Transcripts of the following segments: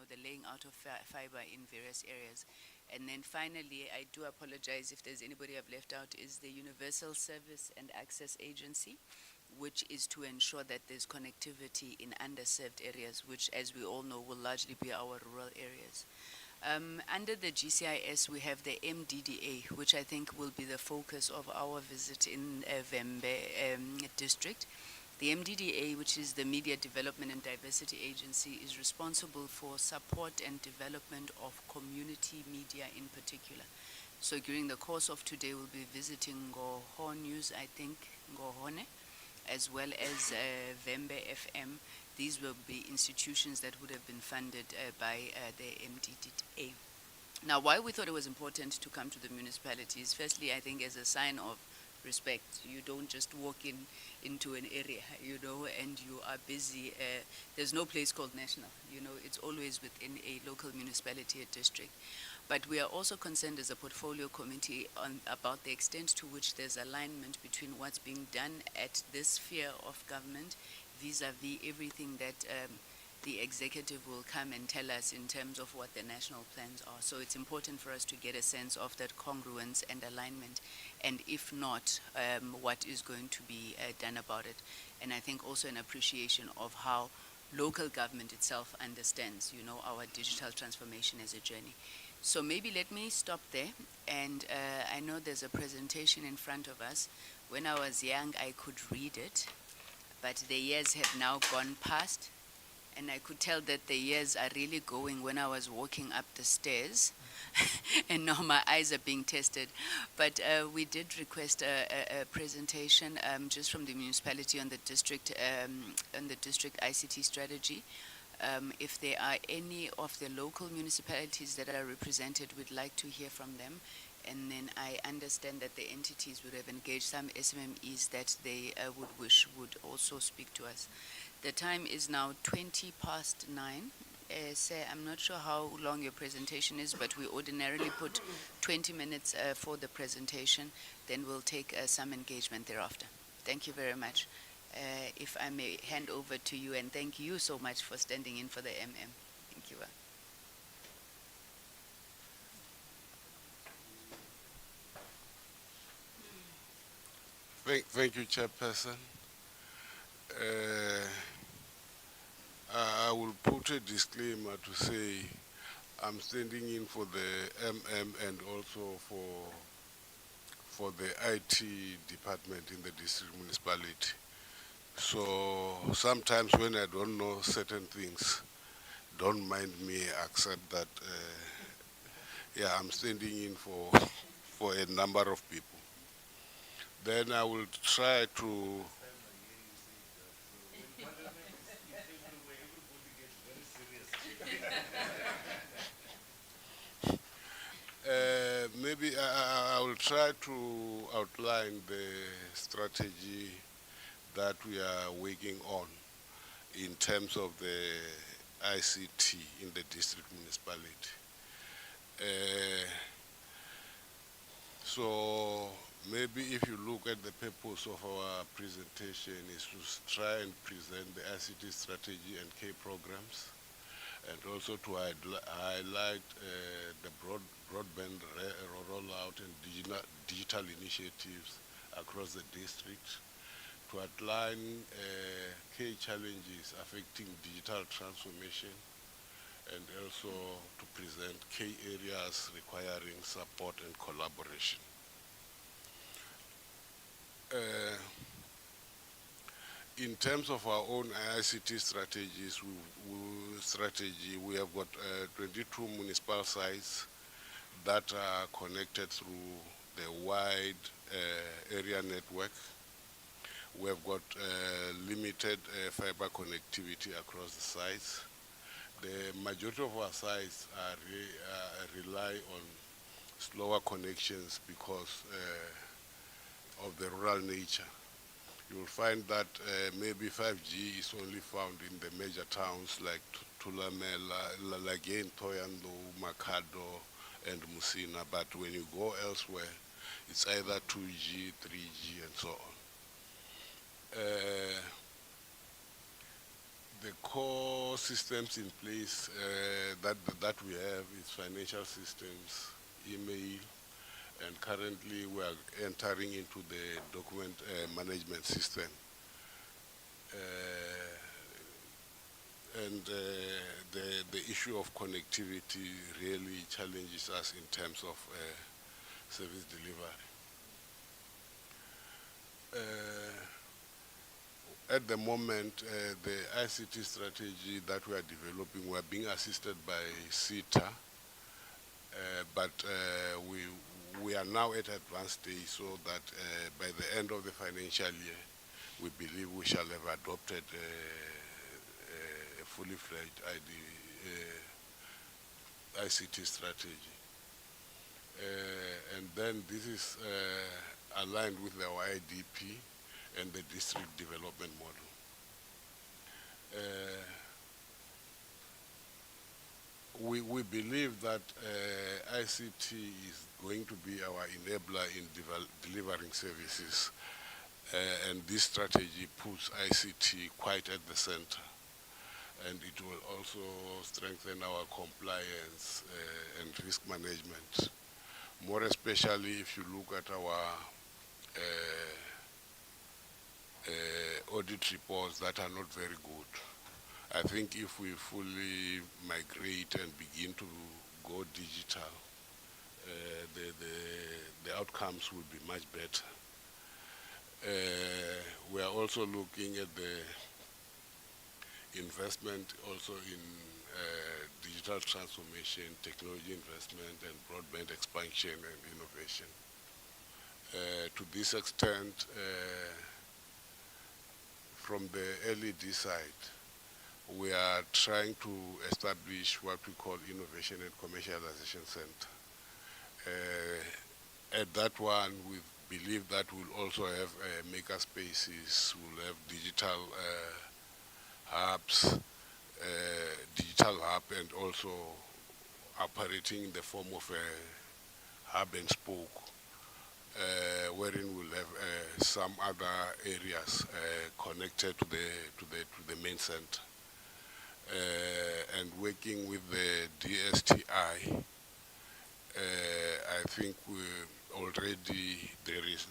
the laying out of fiber in various areas. And then finally, I do apologize if there's anybody I've left out, is the Universal Service and Access Agency, which is to ensure that there's connectivity in underserved areas, which, as we all know, will largely be our rural areas. Under the GCIS, we have the MDDA, which I think will be the focus of our visit in Vhembe district. The MDDA, which is the Media Development and Diversity Agency, is responsible for support and development of community media in particular. So during the course of today, we'll be visiting Ngoho News, I think, Ngohone, as well as Vhembe FM. These will be institutions that would have been funded by the MDDA. Now, why we thought it was important to come to the municipalities, firstly, I think as a sign of respect. You don't just walk into an area, and you are busy. There's no place called national, it's always within a local municipality or district. But we are also concerned as a portfolio committee about the extent to which there's alignment between what's being done at this sphere of government vis-a-vis everything that the executive will come and tell us in terms of what the national plans are. So it's important for us to get a sense of that congruence and alignment, and if not, what is going to be done about it. And I think also an appreciation of how local government itself understands, our digital transformation as a journey. So maybe let me stop there. And I know there's a presentation in front of us. When I was young, I could read it, but the years have now gone past. And I could tell that the years are really going when I was walking up the stairs. And now my eyes are being tested. But we did request a presentation just from the municipality on the district ICT strategy. If there are any of the local municipalities that are represented, we'd like to hear from them. And then I understand that the entities would have engaged some SMMEs that they would also speak to us. The time is now 9:20. Sir, I'm not sure how long your presentation is, but we ordinarily put 20 minutes for the presentation. Then we'll take some engagement thereafter. Thank you very much. If I may hand over to you, and thank you so much for standing in for the MM. Thank you. Thank you, Chairperson. I will put a disclaimer to say I'm standing in for the MM and also for the IT department in the district municipality. So sometimes when I don't know certain things, don't mind me, accept that, I'm standing in for a number of people. Then I will try to maybe I will try to outline the strategy that we are working on in terms of the ICT in the district municipality. So maybe if you look at the purpose of our presentation is to try and present the ICT strategy and key programs, and also to highlight the broadband rollout and digital initiatives across the district, to outline key challenges affecting digital transformation, and also to present key areas requiring support and collaboration. In terms of our own ICT strategies, we have got 22 municipal sites that are connected through the wide area network. We have got limited fiber connectivity across the sites. The majority of our sites rely on slower connections because of the rural nature. You will find that maybe 5G is only found in the major towns like Thulamela, Lagane, Thohoyandou, Makhado, and Musina. But when you go elsewhere, it's either 2G, 3G, and so on. the core systems in place that we have is financial systems, email, and currently we are entering into the document management system. The issue of connectivity really challenges us in terms of service delivery. At the moment, the ICT strategy that we are developing, we are being assisted by CETA, but we are now at advanced stage so that by the end of the financial year, we believe we shall have adopted a fully fledged ICT strategy. And then this is aligned with our IDP and the district development model. We believe that ICT is going to be our enabler in delivering services, and this strategy puts ICT quite at the center, and it will also strengthen our compliance and risk management, more especially if you look at our audit reports that are not very good. I think if we fully migrate and begin to go digital, the outcomes will be much better. We are also looking at the investment also in digital transformation, technology investment, and broadband expansion and innovation. To this extent, from the LED side, we are trying to establish what we call Innovation and Commercialization Center. At that one, we believe that we'll also have maker spaces, we'll have digital hubs, digital hub, and also operating in the form of a hub and spoke, wherein we'll have some other areas connected to the main center. And working with the DSTI, I think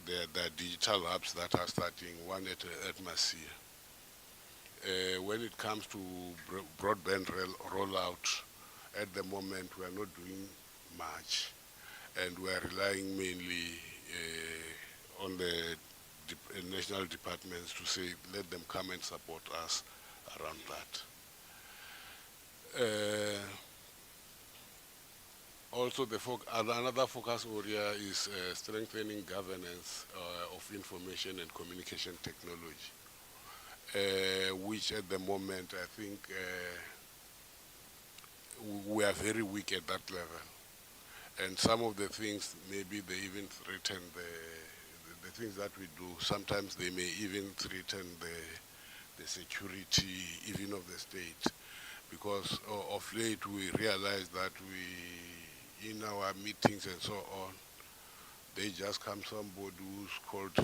there are digital hubs that are starting, one at Masia. When it comes to broadband rollout, at the moment we are not doing much, and we are relying mainly on the national departments to say, let them come and support us around that. Also, another focus area is strengthening governance of information and communication technology, which at the moment I think we are very weak at that level. And some of the things, maybe they even threaten the things that we do. Sometimes they may even threaten the security even of the state. Because of late we realize that in our meetings and so on, they just come somebody who's called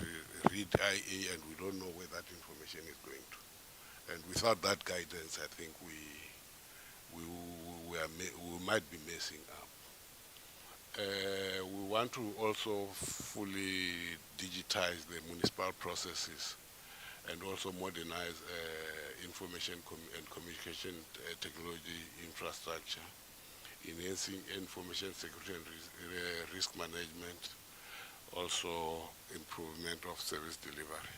read IA and we don't know where that information is going to. And without that guidance, I think we might be messing up. We want to also fully digitize the municipal processes and also modernize information and communication technology infrastructure, enhancing information security and risk management, also improvement of service delivery.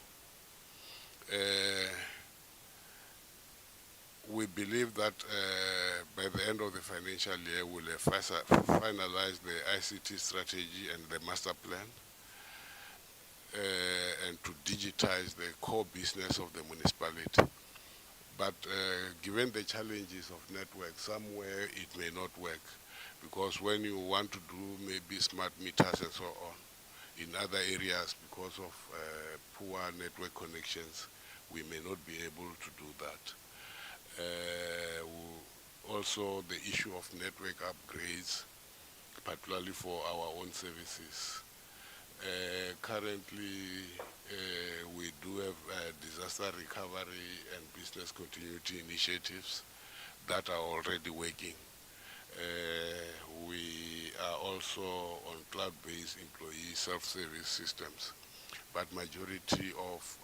We believe that by the end of the financial year, we'll have finalized the ICT strategy and the master plan, and to digitize the core business of the municipality. But given the challenges of network, somewhere it may not work, because when you want to do maybe smart meters and so on, in other areas, because of poor network connections, we may not be able to do that. Also, the issue of network upgrades, particularly for our own services. Currently, We do have disaster recovery and business continuity initiatives that are already working. We are also on cloud-based employee self-service systems, but majority of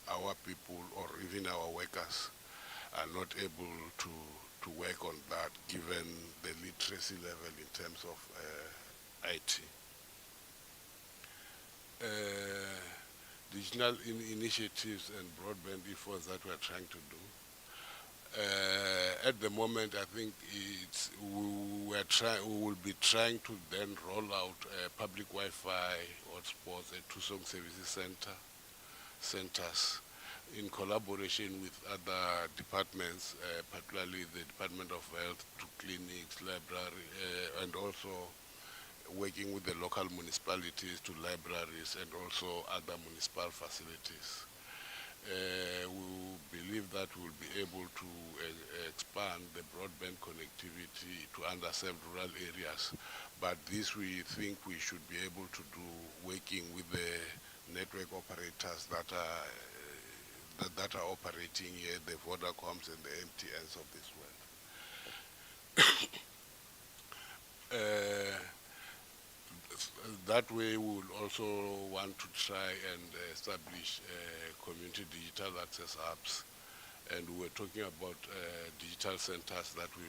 our people or even our workers are not able to work on that given the literacy level in terms of IT. Digital initiatives and broadband efforts that we are trying to do. At the moment, I think we will be trying to then roll out public Wi-Fi hotspots at Tusong Services centers in collaboration with other departments, particularly the Department of Health, to clinics, library, and also working with the local municipalities to libraries and also other municipal facilities. We believe that we'll be able to expand the broadband connectivity to underserved rural areas, but this we think we should be able to do working with the network operators that are operating here, the Vodacoms and the MTNs of this world. That way, we will also want to try and establish community digital access hubs. And we were talking about digital centers that we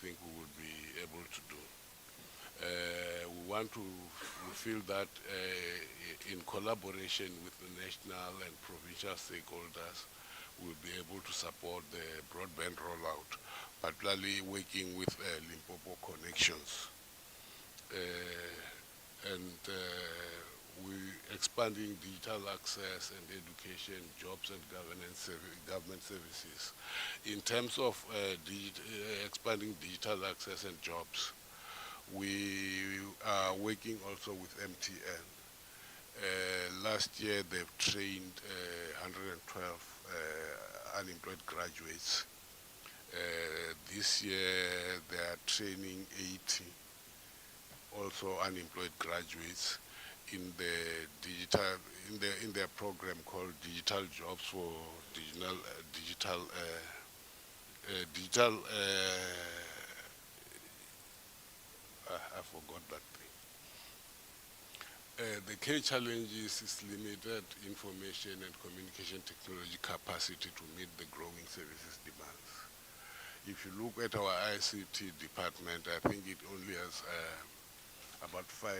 think we would be able to do. We feel that in collaboration with the national and provincial stakeholders, we'll be able to support the broadband rollout, particularly working with Limpopo connections. We're expanding digital access and education, jobs and government services. In terms of expanding digital access and jobs, we are working also with MTN. Last year, they've trained 112 unemployed graduates. This year, they are training 80 also unemployed graduates in their program called Digital Jobs for Digital I forgot that thing. The key challenge is limited information and communication technology capacity to meet the growing services demands. If you look at our ICT department, I think it only has about 5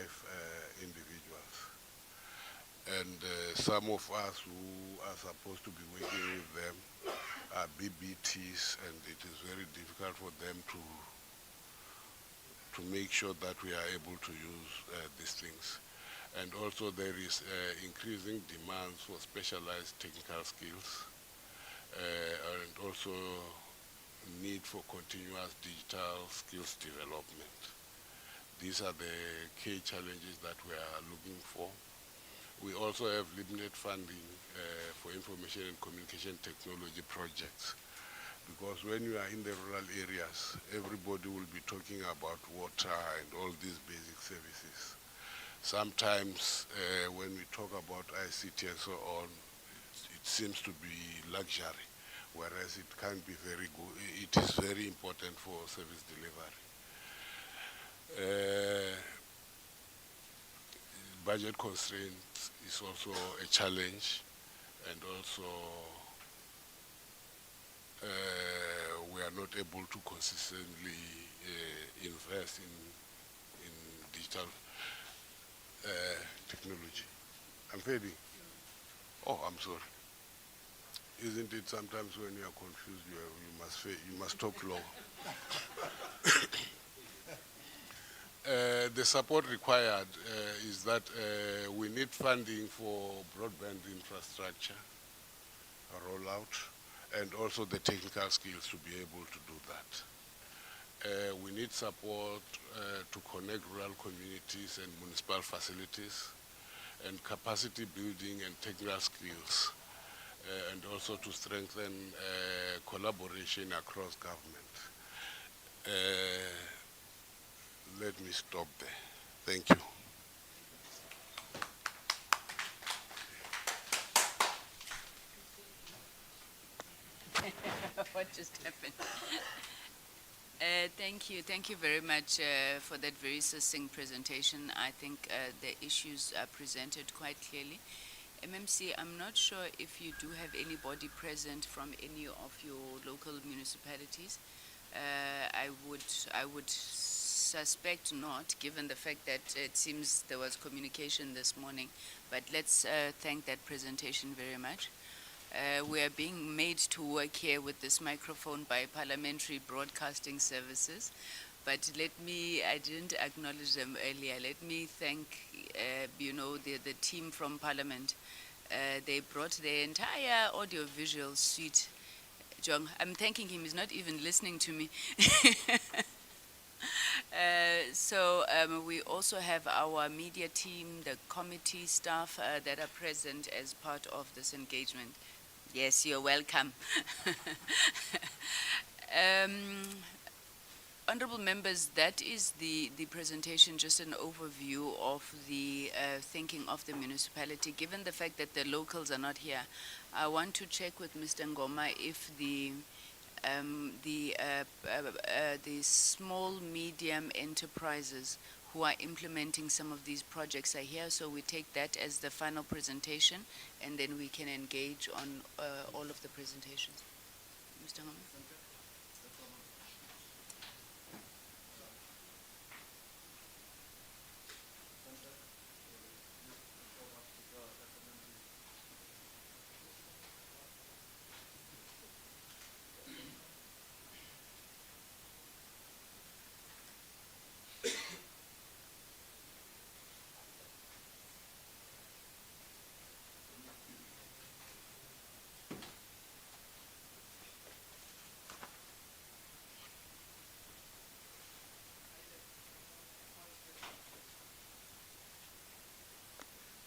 individuals. And some of us who are supposed to be working with them are BBTs, and it is very difficult for them to make sure that we are able to use these things. And also there is increasing demands for specialized technical skills, and also need for continuous digital skills development. These are the key challenges that we are looking for. We also have limited funding for information and communication technology projects, because when you are in the rural areas, everybody will be talking about water and all these basic services. Sometimes when we talk about ICT and so on, it seems to be luxury, whereas it can be very good. It is very important for service delivery. Budget constraints is also a challenge, and also we are not able to consistently invest in digital technology. I'm fading. Oh, I'm sorry. Isn't it sometimes when you are confused, you must talk low. The support required is that we need funding for broadband infrastructure, a rollout, and also the technical skills to be able to do that. We need support to connect rural communities and municipal facilities, and capacity building and technical skills, and also to strengthen collaboration across government. Let me stop there. Thank you. what just happened. Thank you very much for that very succinct presentation. I think the issues are presented quite clearly. MMC, I'm not sure if you do have anybody present from any of your local municipalities. I would suspect not, given the fact that it seems there was communication this morning. But let's thank that presentation very much. We are being made to work here with this microphone by Parliamentary Broadcasting Services. But I didn't acknowledge them earlier. Let me thank, the team from Parliament. They brought their entire audiovisual suite. Jong, I'm thanking him, he's not even listening to me. We also have our media team, the committee staff that are present as part of this engagement. Yes, you're welcome. Honorable members, that is the presentation, just an overview of the thinking of the municipality. Given the fact that the locals are not here, I want to check with Mr. Ngoma if the small, medium enterprises who are implementing some of these projects are here, so we take that as the final presentation, and then we can engage on all of the presentations. Mr. Ngoma?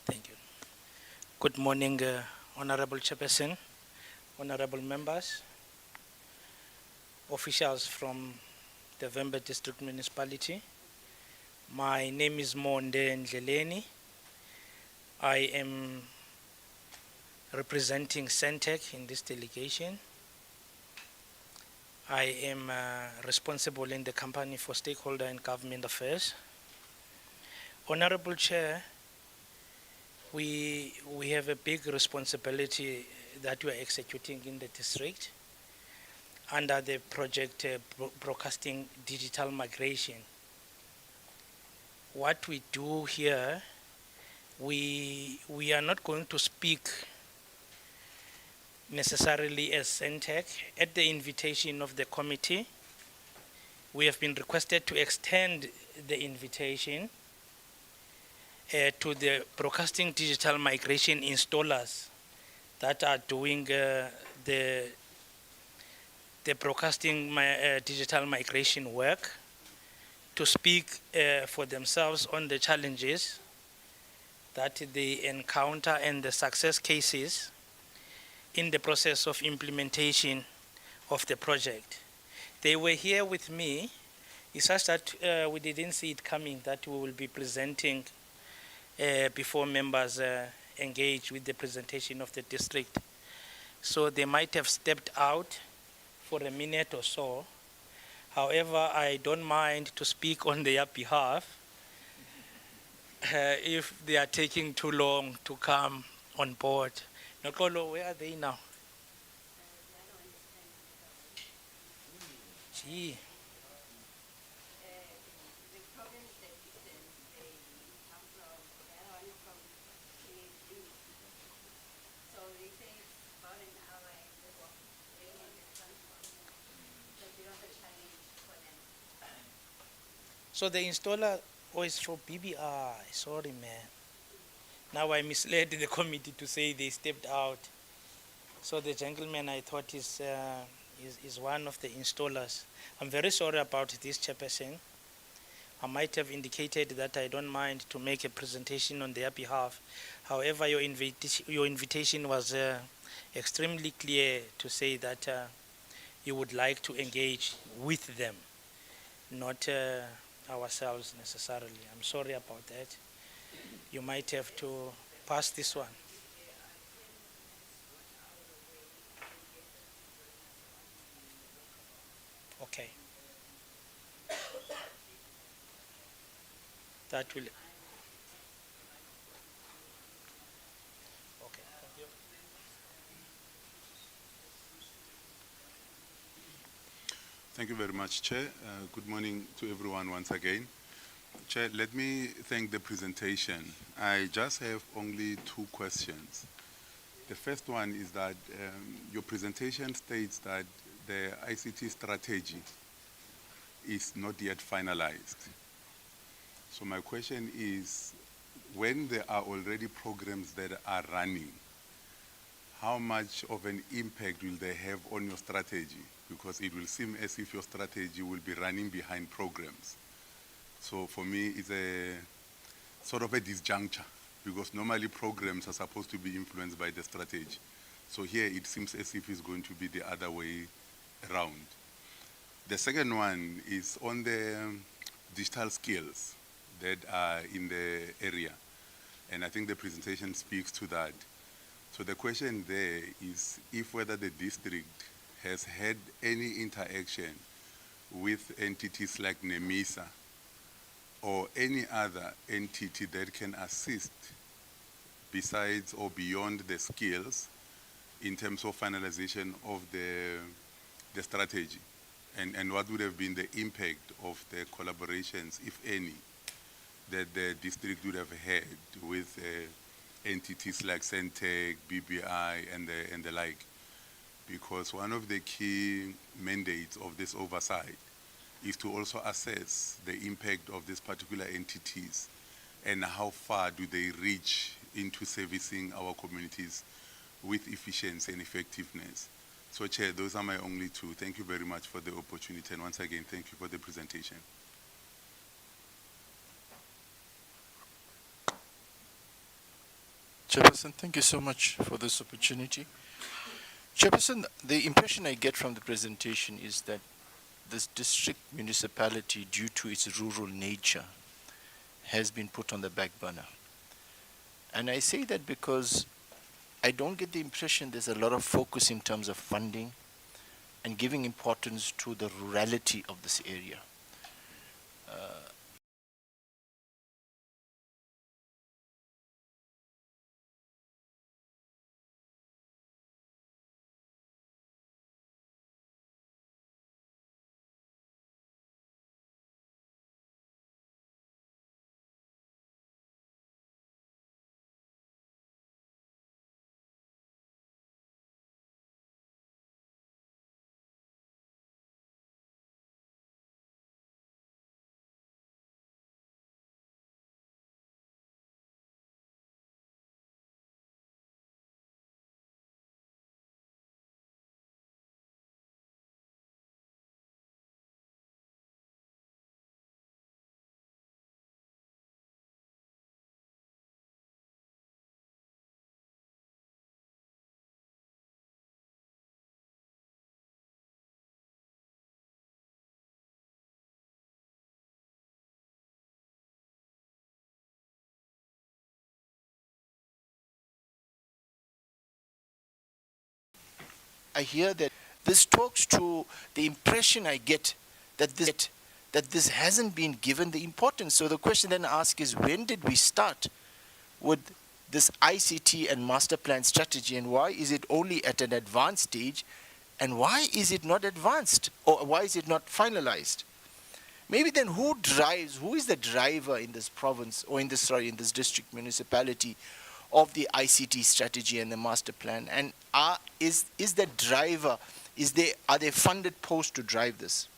Thank you. Good morning, Honorable Chairperson, honorable members, officials from the Vhembe District Municipality. My name is Monde Ndleleni. I am representing Centec in this delegation. I am responsible in the company for stakeholder and government affairs. Honorable Chair, we have a big responsibility that we are executing in the district under the project Broadcasting Digital Migration. What we do here, we are not going to speak necessarily as Centec. At the invitation of the committee, we have been requested to extend the invitation to the broadcasting digital migration installers that are doing the broadcasting digital migration work to speak for themselves on the challenges that they encounter and the success cases in the process of implementation of the project. They were here with me. It's just that we didn't see it coming that we will be presenting before members engage with the presentation of the district. So they might have stepped out for a minute or so. However, I don't mind to speak on their behalf if they are taking too long to come on board. Nokolo, where are they now? Gee. So the installer is from BBI. Sorry, man. Now I misled the committee to say they stepped out. So the gentleman I thought is one of the installers. I'm very sorry about this, Chairperson. I might have indicated that I don't mind to make a presentation on their behalf. However, your invitation was extremely clear to say that you would like to engage with them, not ourselves necessarily. I'm sorry about that. You might have to pass this one. Okay. That will. Okay. Thank you. Thank you very much, Chair. Good morning to everyone once again. Chair, let me thank the presentation. I just have only two questions. The first one is that your presentation states that the ICT strategy is not yet finalized. So my question is, when there are already programs that are running, how much of an impact will they have on your strategy? Because it will seem as if your strategy will be running behind programs. So for me, it's a sort of a disjuncture, because normally programs are supposed to be influenced by the strategy. So here it seems as if it's going to be the other way around. The second one is on the digital skills that are in the area. And I think the presentation speaks to that. So the question there is if whether the district has had any interaction with entities like NEMISA or any other entity that can assist besides or beyond the skills in terms of finalization of the strategy, and what would have been the impact of the collaborations, if any, that the district would have had with entities like Centec, BBI, and the like. Because one of the key mandates of this oversight is to also assess the impact of these particular entities and how far do they reach into servicing our communities with efficiency and effectiveness. So, Chair, those are my only two. Thank you very much for the opportunity, and once again, thank you for the presentation. Chairperson, thank you so much for this opportunity. Chairperson, the impression I get from the presentation is that this district municipality, due to its rural nature, has been put on the back burner. And I say that because I don't get the impression there's a lot of focus in terms of funding and giving importance to the rurality of this area. I hear that this talks to the impression I get that this hasn't been given the importance. So the question then asked is, when did we start with this ICT and master plan strategy, and why is it only at an advanced stage, and why is it not advanced, or why is it not finalized? Maybe then who is the driver in this province, or in this district municipality, of the ICT strategy and the master plan? And are they funded posts to drive this?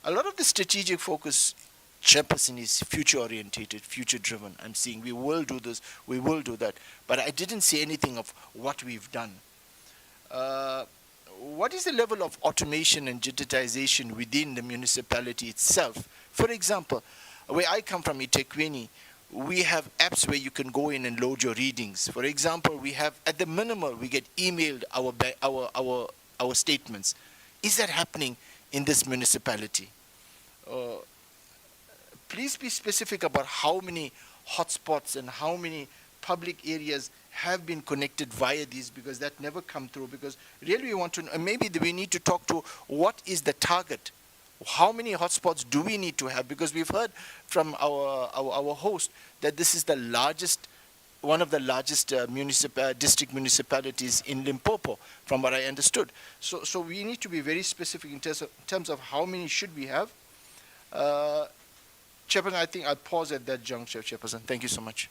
A lot of the strategic focus, Chairperson, is future orientated, future driven. I'm seeing we will do this, we will do that, but I didn't see anything of what we've done. What is the level of automation and digitization within the municipality itself? For example, where I come from, eThekwini, we have apps where you can go in and load your readings. For example, we have, at the minimal, we get emailed our statements. Is that happening in this municipality? Please be specific about how many hotspots and how many public areas have been connected via these, because that never come through. Because really we want to, maybe we need to talk to what is the target How many hotspots do we need to have? Because we've heard from our host that this is the largest, one of the largest district municipalities in Limpopo, from what I understood. So we need to be very specific in terms of how many should we have. Chairperson, I think I'll pause at that juncture, Chairperson. Thank you so much.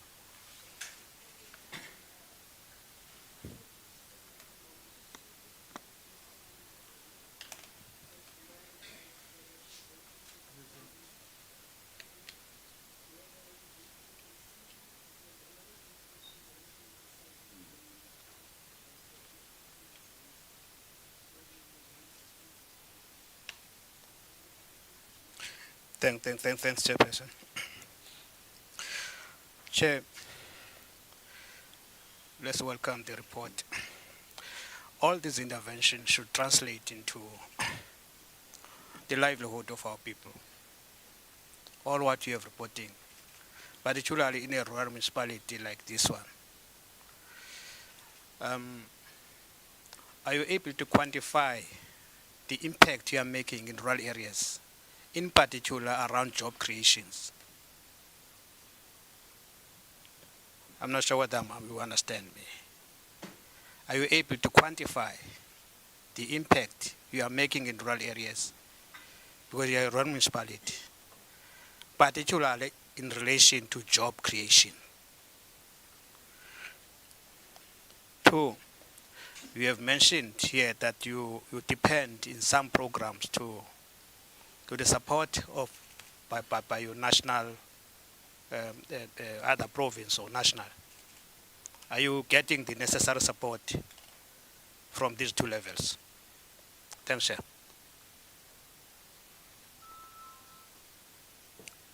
Thanks, Chairperson. Chair, let's welcome the report. All these interventions should translate into the livelihood of our people. All what you have reporting, particularly in a rural municipality like this one. Are you able to quantify the impact you are making in rural areas, in particular around job creations? I'm not sure whether you understand me. Are you able to quantify the impact you are making in rural areas? Because you are a rural municipality, particularly in relation to job creation. 2, you have mentioned here that you depend in some programs to the support of by your national other province or national. Are you getting the necessary support from these 2 levels? Thanks, Chair.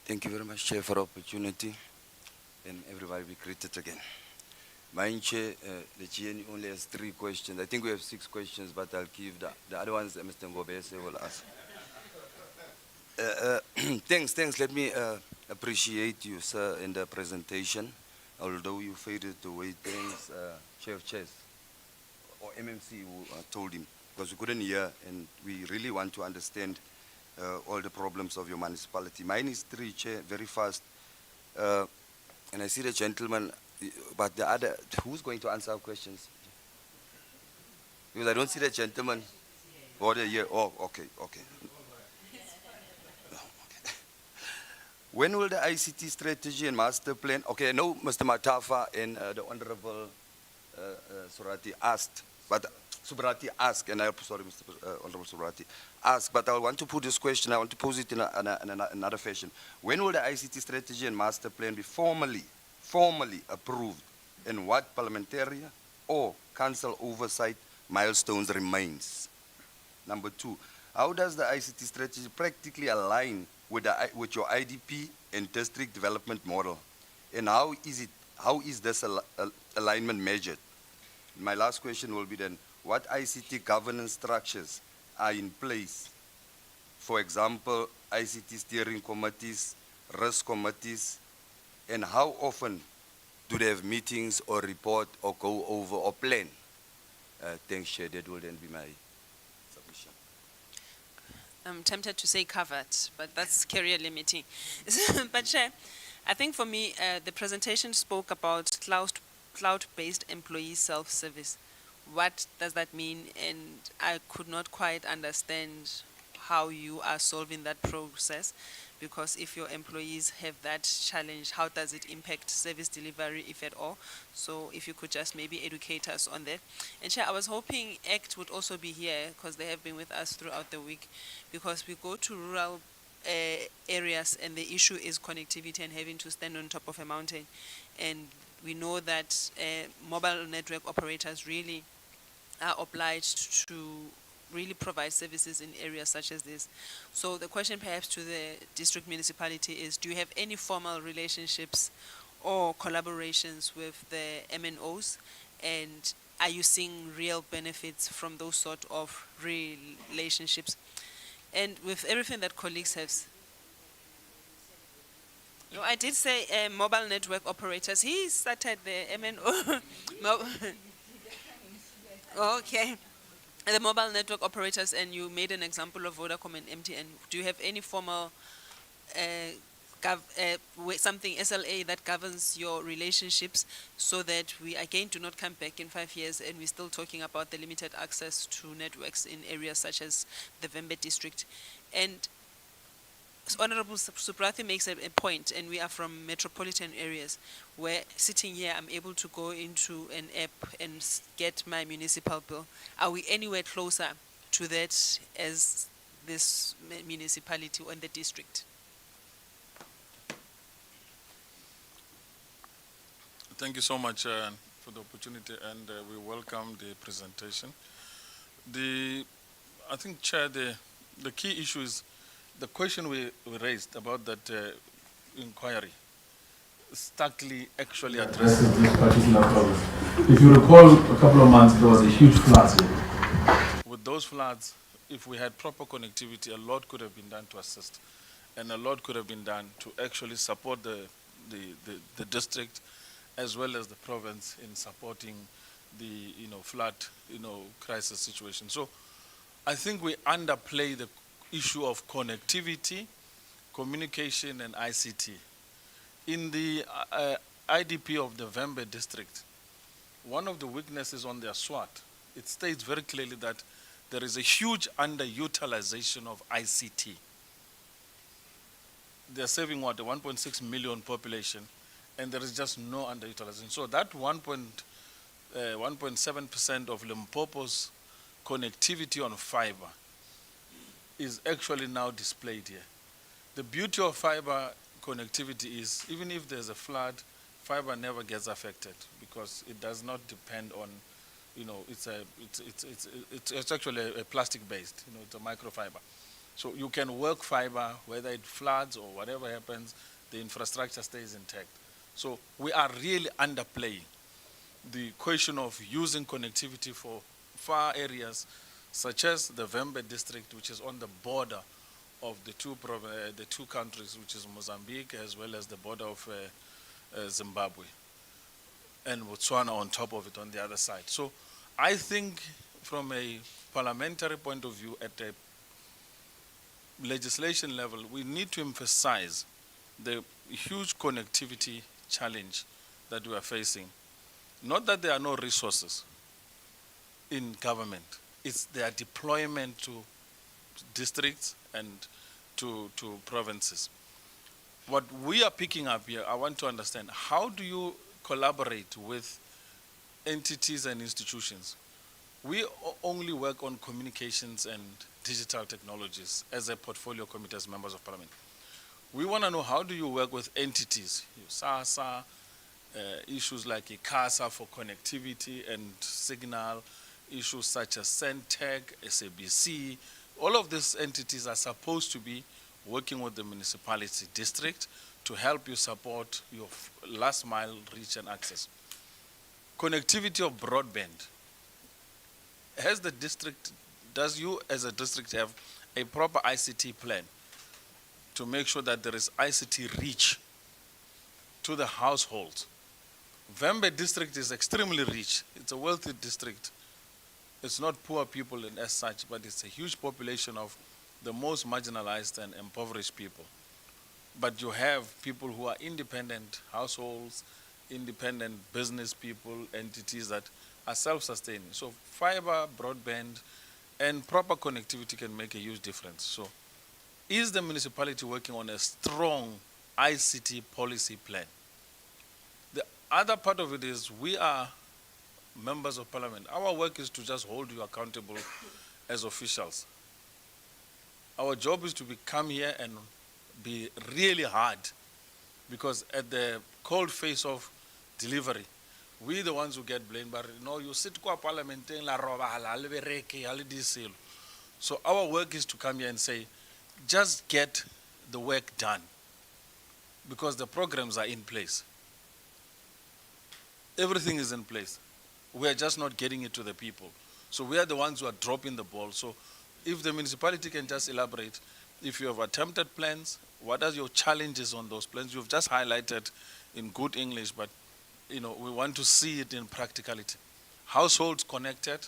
Thank you very much, Chair, for the opportunity, and everybody be greeted again. Mine, Chair, the GN only has 3 questions. I think we have 6 questions, but I'll give the other ones Mr. Ngobese will ask. Thanks. Let me appreciate you, sir, in the presentation. Although you faded away, thanks, Chair of Chairs, or MMC, who told him, because we couldn't hear, and we really want to understand all the problems of your municipality. Mine is 3, Chair, very fast. And I see the gentleman, but the other, who's going to answer our questions? Because I don't see the gentleman. Oh, here. Oh, okay. When will the ICT strategy and master plan? Okay, I know Mr. Matafa and the Honorable Surati asked, but Subrati asked, and sorry, Mr. Honorable Subrati asked, but I want to put this question, I want to pose it in another fashion. When will the ICT strategy and master plan be formally approved, and what parliamentary or council oversight milestones remains? Number 2, how does the ICT strategy practically align with your IDP and district development model, and how is this alignment measured? My last question will be then, what ICT governance structures are in place? For example, ICT steering committees, risk committees, and how often do they have meetings or report or go over or plan? Thanks, Chair. That will then be my submission. I'm tempted to say covered, but that's career limiting. But Chair, I think for me, the presentation spoke about cloud-based employee self-service. What does that mean? And I could not quite understand how you are solving that process, because if your employees have that challenge, how does it impact service delivery, if at all? So if you could just maybe educate us on that. And Chair, I was hoping ACT would also be here, because they have been with us throughout the week, because we go to rural areas and the issue is connectivity and having to stand on top of a mountain. And we know that mobile network operators really are obliged to really provide services in areas such as this. So the question perhaps to the district municipality is, do you have any formal relationships or collaborations with the MNOs? And are you seeing real benefits from those sort of relationships? And with everything that colleagues have... No, I did say mobile network operators. He started the MNO. No. Okay. the mobile network operators, and you made an example of Vodacom and MTN. Do you have any formal something SLA that governs your relationships, so that we again do not come back in 5 years and we're still talking about the limited access to networks in areas such as the Vhembe district? And Honorable Subrathi makes a point, and we are from metropolitan areas, where sitting here I'm able to go into an app and get my municipal bill. Are we anywhere closer to that as this municipality or in the district? Thank you so much for the opportunity, and we welcome the presentation. I think, Chair, the key issue is the question we raised about that inquiry starkly actually addresses this particular problem. If you recall, a couple of months there was a huge flood here. With those floods, if we had proper connectivity, a lot could have been done to assist, and a lot could have been done to actually support the district as well as the province in supporting the flood crisis situation. So I think we underplay the issue of connectivity, communication, and ICT. In the IDP of the Vhembe district, one of the weaknesses on their SWOT, it states very clearly that there is a huge underutilization of ICT. They're saving what, a 1.6 million population, and there is just no underutilization. So that 1.7% of Limpopo's connectivity on fiber is actually now displayed here. The beauty of fiber connectivity is, even if there's a flood, fiber never gets affected because it does not depend on, it's actually a plastic based, it's a microfiber. So you can work fiber, whether it floods or whatever happens, the infrastructure stays intact. So we are really underplaying the question of using connectivity for far areas, such as the Vhembe district, which is on the border of the two countries, which is Mozambique as well as the border of Zimbabwe, and Botswana on top of it on the other side. So I think from a parliamentary point of view, at a legislation level, we need to emphasize the huge connectivity challenge that we are facing. Not that there are no resources in government, it's their deployment to districts and to provinces. What we are picking up here, I want to understand, how do you collaborate with entities and institutions? We only work on communications and digital technologies as a portfolio committee, as members of parliament. We want to know, how do you work with entities, SASA, issues like ICASA for connectivity and signal, issues such as Centec, SABC. All of these entities are supposed to be working with the municipality district to help you support your last mile reach and access. Connectivity of broadband. Does you as a district have a proper ICT plan to make sure that there is ICT reach to the households? Vhembe district is extremely rich. It's a wealthy district. It's not poor people and as such, but it's a huge population of the most marginalized and impoverished people. But you have people who are independent households, independent business people, entities that are self-sustaining. So fiber, broadband, and proper connectivity can make a huge difference. So is the municipality working on a strong ICT policy plan? The other part of it is, we are members of parliament. Our work is to just hold you accountable as officials. Our job is to come here and be really hard, because at the cold face of delivery, we the ones who get blamed. But you sit qua parliament. So our work is to come here and say, just get the work done, because the programs are in place. Everything is in place. We are just not getting it to the people. So we are the ones who are dropping the ball. So if the municipality can just elaborate, if you have attempted plans, what are your challenges on those plans? You've just highlighted in good English, but we want to see it in practicality. Households connected,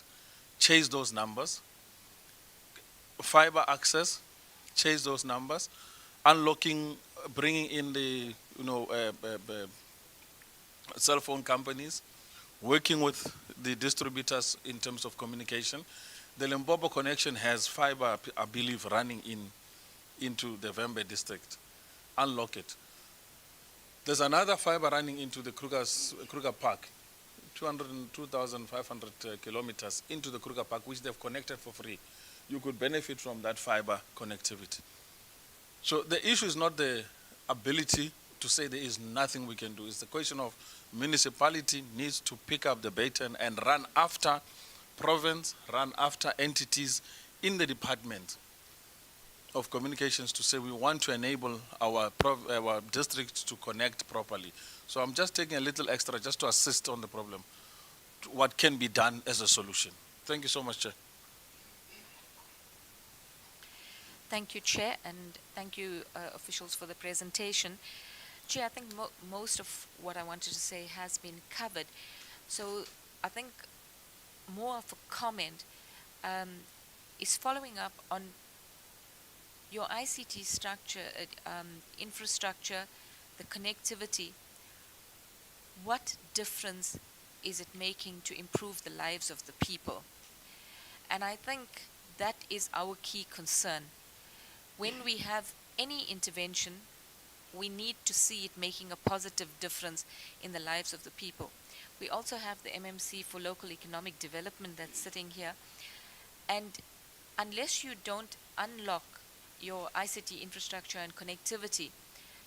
chase those numbers. Fiber access, chase those numbers. Unlocking, bringing in the, cell phone companies, working with the distributors in terms of communication. The Limpopo connection has fiber, I believe, running into the Vhembe district. Unlock it. There's another fiber running into the Kruger Park, 202,500 kilometers into the Kruger Park, which they've connected for free. You could benefit from that fiber connectivity. So the issue is not the ability to say there is nothing we can do. It's the question of municipality needs to pick up the baton and run after province, run after entities in the department of communications to say we want to enable our districts to connect properly. So I'm just taking a little extra just to assist on the problem, what can be done as a solution. Thank you so much, Chair. Thank you, Chair, and thank you, officials, for the presentation. Chair, I think most of what I wanted to say has been covered. So I think more of a comment is following up on your ICT structure, infrastructure, the connectivity. What difference is it making to improve the lives of the people? And I think that is our key concern. When we have any intervention, we need to see it making a positive difference in the lives of the people. We also have the MMC for Local Economic Development that's sitting here. And unless you don't unlock your ICT infrastructure and connectivity,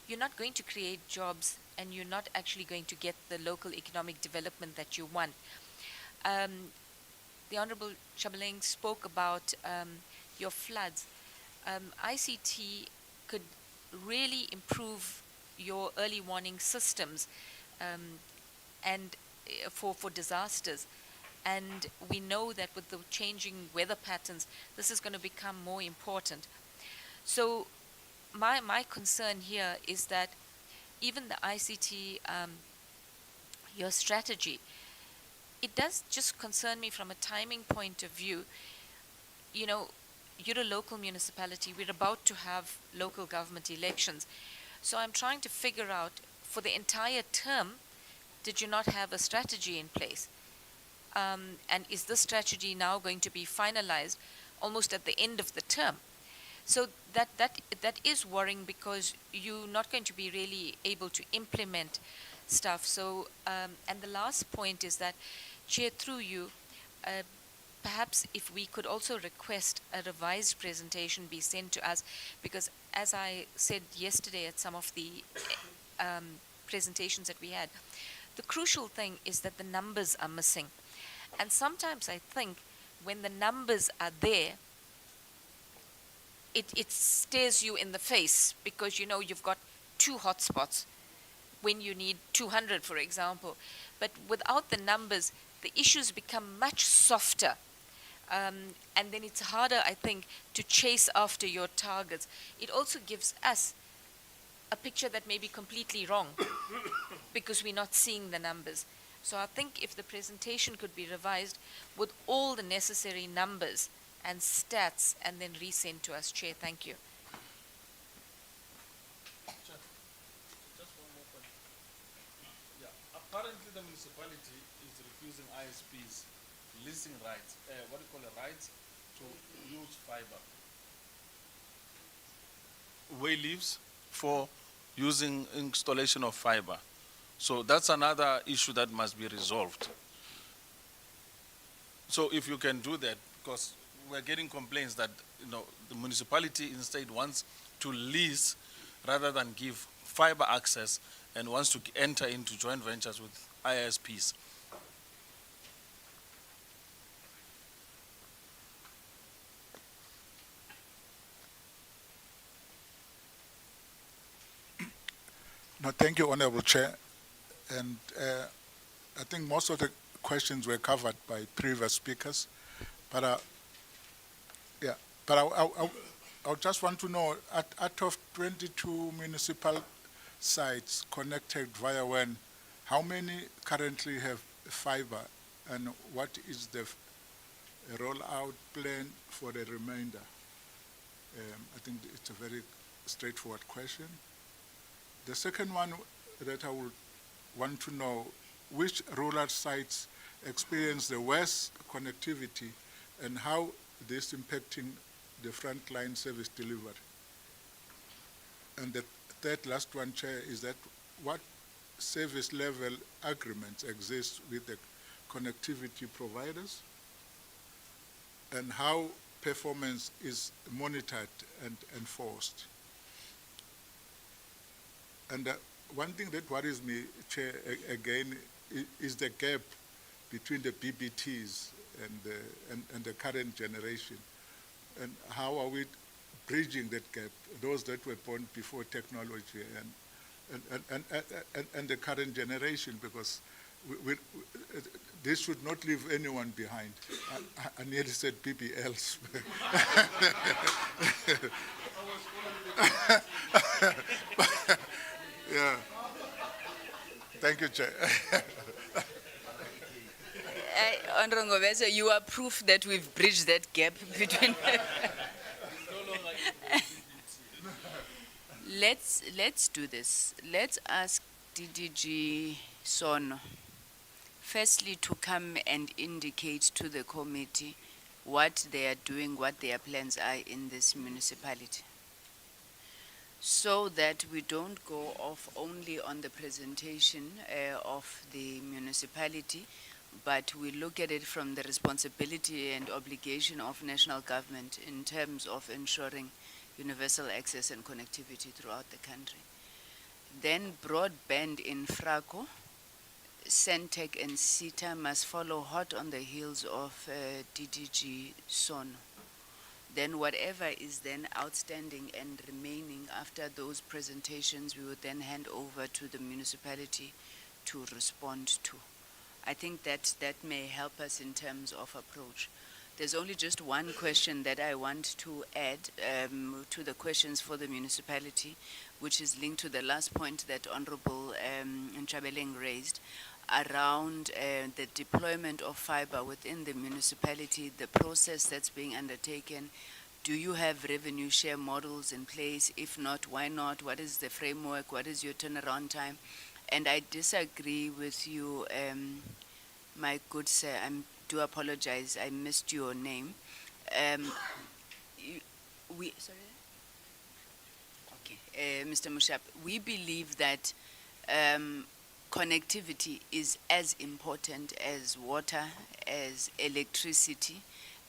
you're not going to create jobs and you're not actually going to get the local economic development that you want. The Honorable Chabaleng spoke about your floods. ICT could really improve your early warning systems and for disasters. And we know that with the changing weather patterns, this is going to become more important. So my concern here is that even the ICT, your strategy, it does just concern me from a timing point of view. You know, you're a local municipality. We're about to have local government elections. So I'm trying to figure out, for the entire term, did you not have a strategy in place? And is this strategy now going to be finalized almost at the end of the term? So that is worrying, because you're not going to be really able to implement stuff. So, and the last point is that, Chair, through you, perhaps if we could also request a revised presentation be sent to us, because as I said yesterday at some of the presentations that we had, the crucial thing is that the numbers are missing. And sometimes I think when the numbers are there, it stares you in the face, because you know you've got 2 hotspots when you need 200, for example. But without the numbers, the issues become much softer. And then it's harder, I think, to chase after your targets. It also gives us a picture that may be completely wrong because we're not seeing the numbers. So I think if the presentation could be revised with all the necessary numbers and stats and then resend to us. Chair, thank you. Just one more point. Yeah, apparently the municipality is refusing ISPs leasing rights, rights to use fiber. Way leaves for using installation of fiber. So that's another issue that must be resolved. So if you can do that, because we're getting complaints that the municipality instead wants to lease rather than give fiber access, and wants to enter into joint ventures with ISPs. No, thank you, Honorable Chair. And I think most of the questions were covered by previous speakers. But I just want to know, out of 22 municipal sites connected via WAN, how many currently have fiber, and what is the a rollout plan for the remainder? I think it's a very straightforward question. The second one that I would want to know, which rural sites experience the worst connectivity and how this impacting the frontline service delivery? And the third last one, Chair, is that what service level agreements exist with the connectivity providers and how performance is monitored and enforced? And one thing that worries me, Chair, again, is the gap between the BBTs and the current generation. And how are we bridging that gap, those that were born before technology and the current generation, because this should not leave anyone behind. I nearly said BBLs. Yeah. Thank you, Chair. Honorable Ngobese, you are proof that we've bridged that gap between. Let's do this. Let's ask DDG Sono, firstly, to come and indicate to the committee what they are doing, what their plans are in this municipality, so that we don't go off only on the presentation of the municipality, but we look at it from the responsibility and obligation of national government in terms of ensuring universal access and connectivity throughout the country. Then broadband in Fraco, Centec and CETA must follow hot on the heels of DDG Sono. Then whatever is then outstanding and remaining after those presentations, we would then hand over to the municipality to respond to. I think that may help us in terms of approach. There's only just one question that I want to add to the questions for the municipality, which is linked to the last point that Honorable Ntshabeleng raised around the deployment of fiber within the municipality, the process that's being undertaken. Do you have revenue share models in place? If not, why not? What is the framework? What is your turnaround time? And I disagree with you, my good sir. I do apologize, I missed your name. Mr. Mushap, we believe that connectivity is as important as water, as electricity,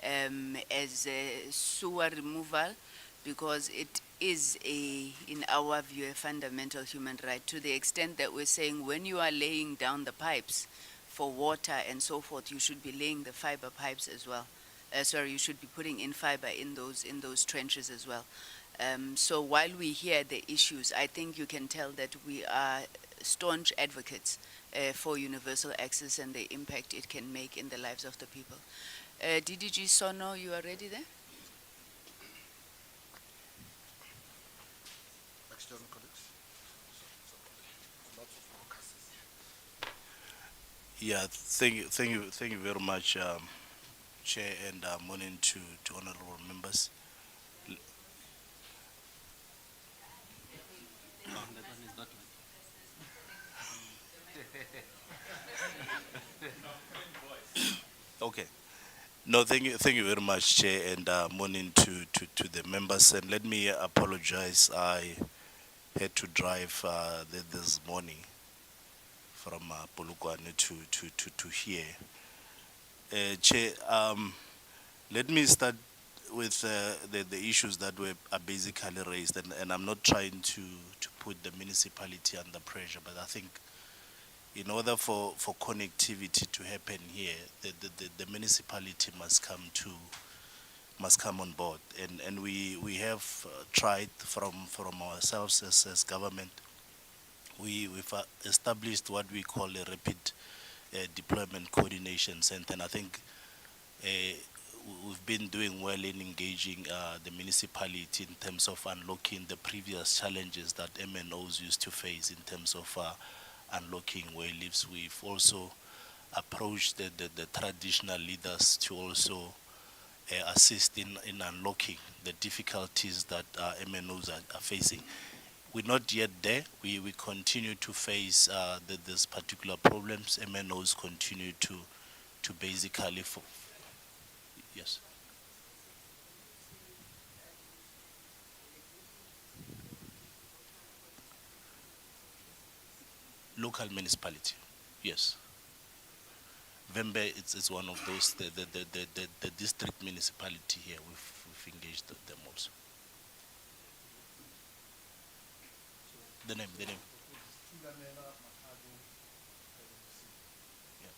as sewer removal, because it is in our view, a fundamental human right, to the extent that we're saying when you are laying down the pipes for water and so forth, you should be laying the fiber pipes as well. You should be putting in fiber in those trenches as well. So while we hear the issues, I think you can tell that we are staunch advocates for universal access and the impact it can make in the lives of the people. DDG Sono, you are ready there? Yeah, thank you very much, Chair, and morning to honorable members. Okay. No, thank you very much, Chair, and morning to the members. And let me apologize. I had to drive this morning from Polokwane to here. Chair, let me start with the issues that are basically raised, and I'm not trying to put the municipality under pressure, but I think in order for connectivity to happen here, the municipality must come on board, and we have tried from ourselves as government. We've established what we call a rapid deployment coordination center, and I think we've been doing well in engaging the municipality in terms of unlocking the previous challenges that MNOs used to face in terms of unlocking where lives. We've also approached the traditional leaders to also assist in unlocking the difficulties that MNOs are facing. We're not yet there. We continue to face this particular problems. MNOs continue to basically, yes. Local municipality, yes. Vhembe, it's one of those, the district municipality here, we've engaged them also. The name. Yeah.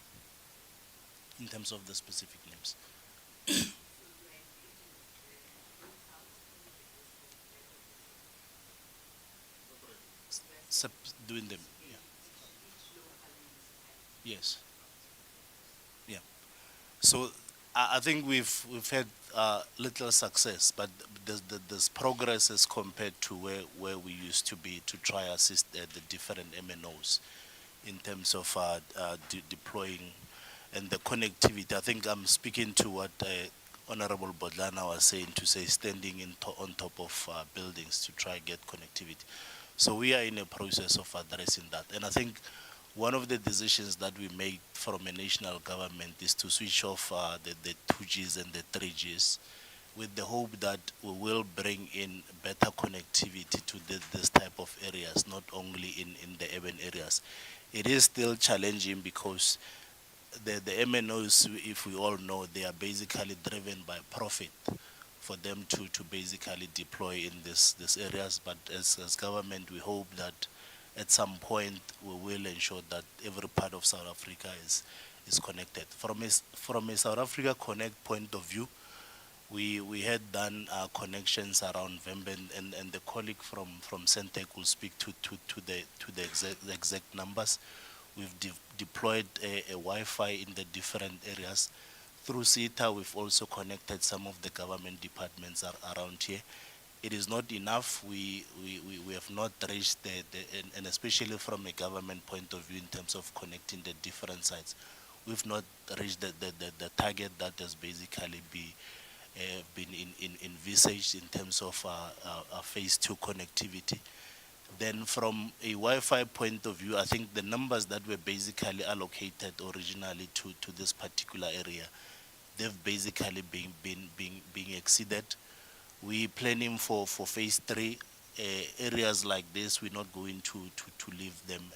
In terms of the specific names. Doing them, yeah. Yes. Yeah. So I think we've had little success, but there's progress as compared to where we used to be to try assist the different MNOs in terms of deploying and the connectivity. I think I'm speaking to what Honorable Bodlana was saying, to say standing on top of buildings to try get connectivity. So we are in a process of addressing that. And I think one of the decisions that we made from a national government is to switch off the 2Gs and the 3Gs, with the hope that we will bring in better connectivity to this type of areas, not only in the urban areas. It is still challenging because the MNOs, if we all know, they are basically driven by profit for them to basically deploy in these areas. But as government, we hope that at some point we will ensure that every part of South Africa is connected. From a South Africa Connect point of view, we had done connections around Vhembe, and the colleague from Centec will speak to the exact numbers. We've deployed a Wi-Fi in the different areas. Through CETA, we've also connected some of the government departments around here. It is not enough. We have not reached and especially from a government point of view in terms of connecting the different sites, we've not reached the target that has basically been envisaged in terms of phase 2 connectivity. Then from a Wi-Fi point of view, I think the numbers that were basically allocated originally to this particular area, they've basically being exceeded. We're planning for phase 3 areas like this. We're not going to leave them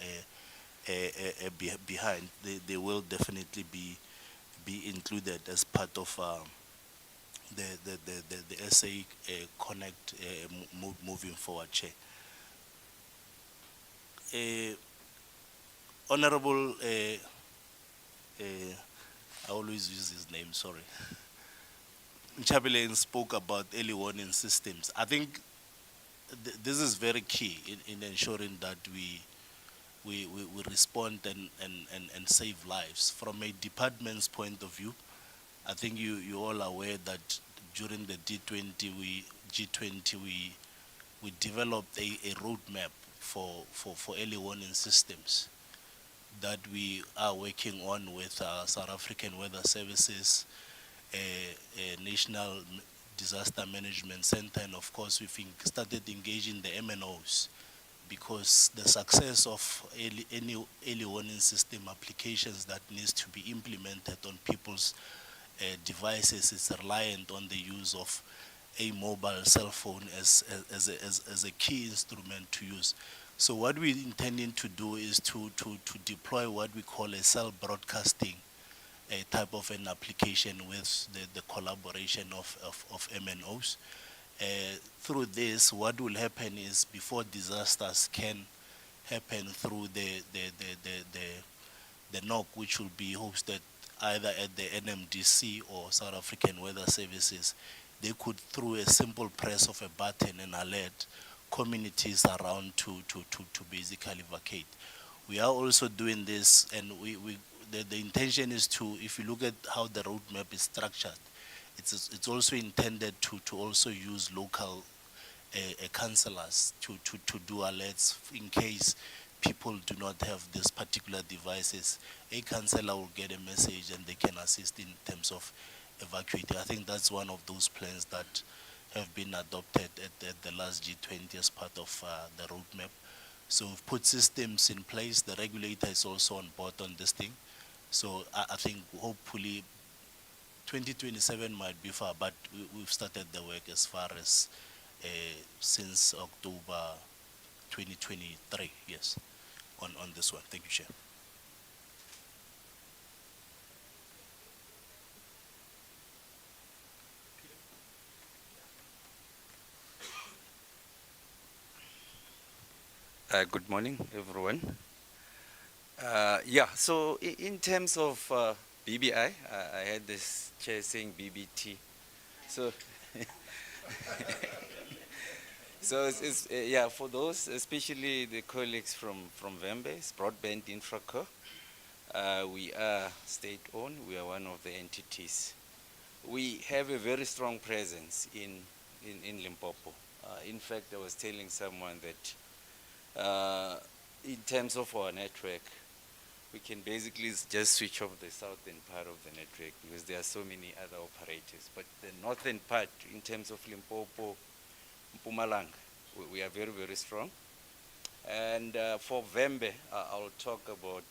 behind. They will definitely be included as part of the SA Connect moving forward, Chair. Honorable, I always use his name, sorry. Chairperson spoke about early warning systems. I think this is very key in ensuring that we respond and save lives. From a department's point of view, I think you're all aware that during the G20 we developed a roadmap for early warning systems that we are working on with South African Weather Services, National Disaster Management Center, and of course we've started engaging the MNOs, because the success of any early warning system applications that needs to be implemented on people's devices is reliant on the use of a mobile cell phone as a key instrument to use. So what we're intending to do is to deploy what we call a cell broadcasting type of an application with the collaboration of MNOs. Through this, what will happen is, before disasters can happen through the NOC, which will be hosted either at the NMDC or South African Weather Services, they could, through a simple press of a button, and alert communities around to basically vacate. We are also doing this, and the intention is to, if you look at how the roadmap is structured, it's also intended to also use local councillors to do alerts in case people do not have these particular devices. A councillor will get a message and they can assist in terms of evacuated. I think that's one of those plans that have been adopted at the last G20 as part of the roadmap. So we've put systems in place. The regulator is also on board on this thing. So I think hopefully 2027 might be far, but we've started the work as far as since October 2023, yes, on this one. Thank you, Chair. Good morning, everyone. So in terms of BBI, I had this chair saying BBT. So, for those, especially the colleagues from Vhembe, it's Broadband Infraco. We are state-owned. We are one of the entities. We have a very strong presence in Limpopo. In fact, I was telling someone that in terms of our network, we can basically just switch off the southern part of the network because there are so many other operators. But the northern part, in terms of Limpopo, Mpumalanga, we are very, very strong. And for Vhembe, I'll talk about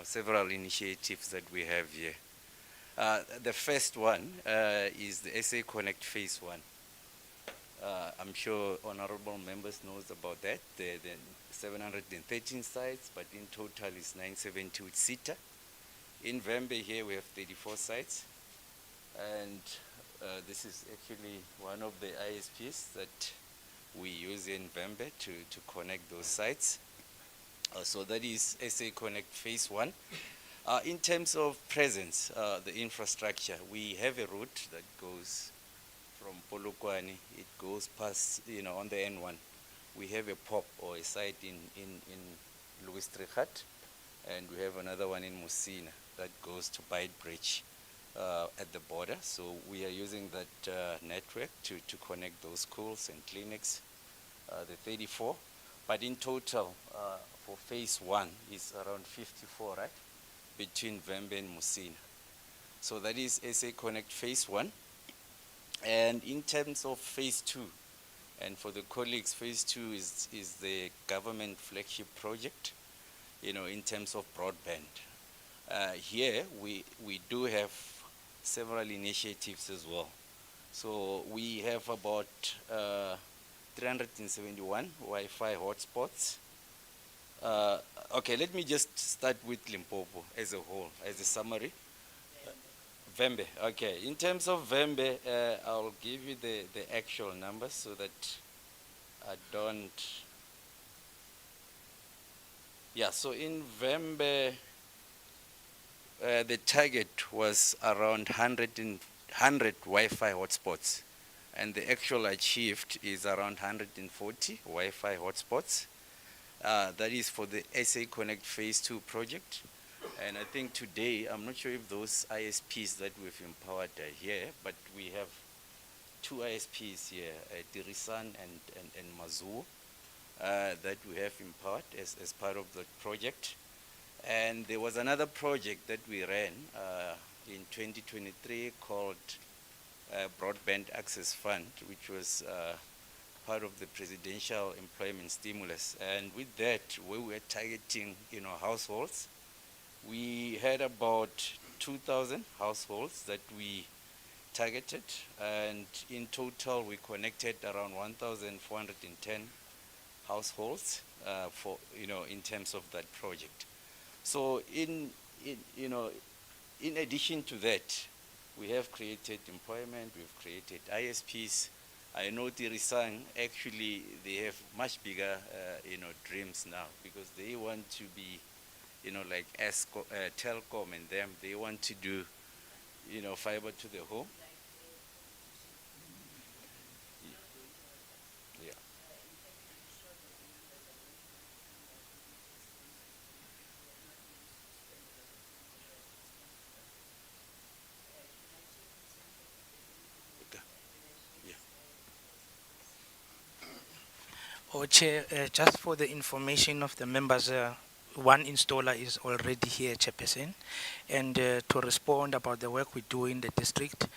several initiatives that we have here. The first one is the SA Connect Phase 1. I'm sure honorable members knows about that. The 713 sites, but in total is 970 with SITA. In Vhembe here we have 34 sites, and this is actually one of the ISPs that we use in Vhembe to connect those sites. So that is SA Connect Phase 1. In terms of presence, the infrastructure, we have a route that goes from Polokwane, it goes past, on the N1. We have a POP or a site in Louis Trichat, and we have another one in Musina that goes to Bite Bridge at the border. So we are using that network to connect those schools and clinics, the 34. But in total, for Phase 1 is around 54, right? Between Vhembe and Musina. So that is SA Connect Phase 1. And in terms of Phase 2, and for the colleagues, Phase 2 is the government flagship project, in terms of broadband. Here, we do have several initiatives as well. So we have about 371 Wi-Fi hotspots. Okay, let me just start with Limpopo as a whole, as a summary. Vhembe, okay. In terms of Vhembe, I'll give you the actual numbers so that I don't. Yeah, so in Vhembe, the target was around 100 Wi-Fi hotspots, and the actual achieved is around 140 Wi-Fi hotspots. That is for the SA Connect Phase 2 project. And I think today, I'm not sure if those ISPs that we've empowered are here, but we have two ISPs here, Dirisan and Mazuo, that we have empowered as part of the project. And there was another project that we ran in 2023 called Broadband Access Fund, which was part of the Presidential Employment Stimulus. And with that, we were targeting, households. We had about 2,000 households that we targeted, and in total we connected around 1,410 households in terms of that project. So in addition to that, we have created employment, we've created ISPs. I know Tirisang, actually they have much bigger dreams now, because they want to be like Telkom and them, they want to do, fiber to the home. Yeah. Okay. Yeah. Oh, Chair, just for the information of the members, one installer is already here, Chairperson, and to respond about the work we do in the district,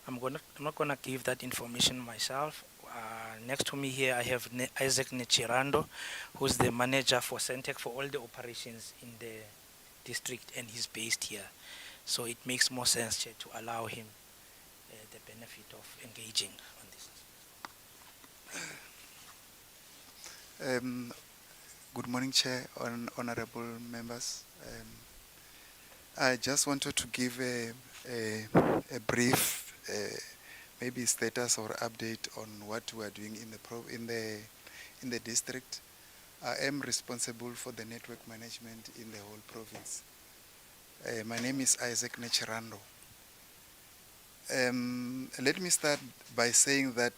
I'm not gonna give that information myself. Next to me here, I have Isaac Nechirando, who's the manager for Centec for all the operations in the district, and he's based here. So it makes more sense, Chair, to allow him the benefit of engaging on this. Good morning, Chair, honorable members. I just wanted to give a brief, maybe status or update on what we are doing in the district. I am responsible for the network management in the whole province. My name is Isaac Nechirando. Let me start by saying that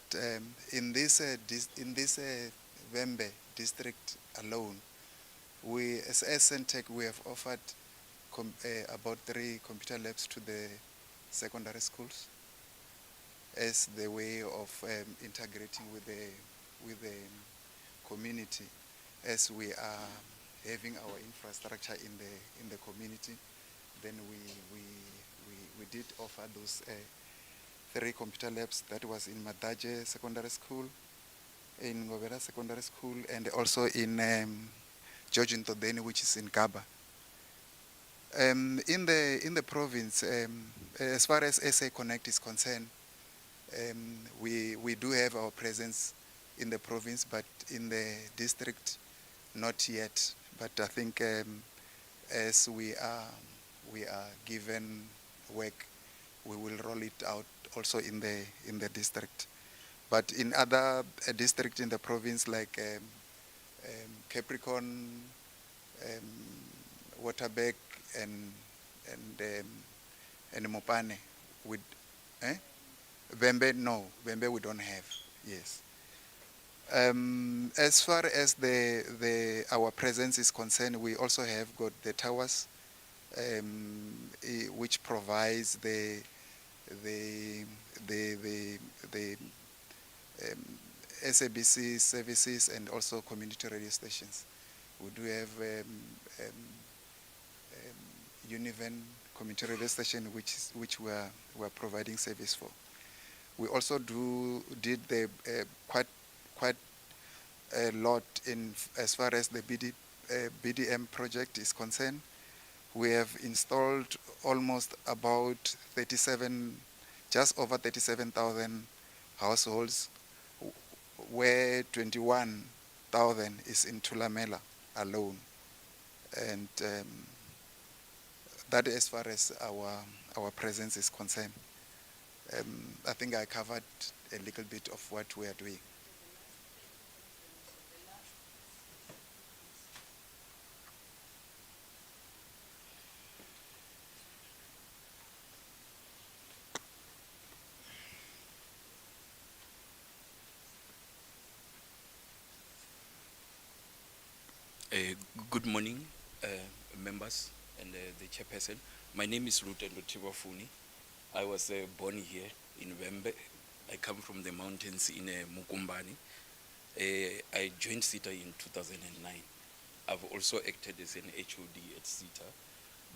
in this Vhembe district alone, we as Centec, we have offered about 3 computer labs to the secondary schools as the way of integrating with the community, as we are having our infrastructure in the community. Then we did offer those 3 computer labs. That was in Madaje Secondary School, in Ngobera Secondary School, and also in George Ntodeni, which is in Gaba. In the province, as far as SA Connect is concerned, we do have our presence in the province, but in the district, not yet. But I think as we are given work, we will roll it out also in the district. But in other districts in the province, like Capricorn, Waterberg, and Mopane, with Vhembe, no, Vhembe we don't have. Yes. As far as our presence is concerned, we also have got the towers, which provides the SABC services and also community radio stations. We do have Univen community radio station, which we are providing service for. We also did the quite a lot in as far as the BDM project is concerned. We have installed almost about just over 37,000 households, where 21,000 is in Thulamela alone. And that as far as our presence is concerned. I think I covered a little bit of what we are doing. Good morning, members and the chairperson. My name is Rutendo Tibafuni. I was born here in Vhembe. I come from the mountains in Mukumbani. I joined CETA in 2009. I've also acted as an HOD at CETA,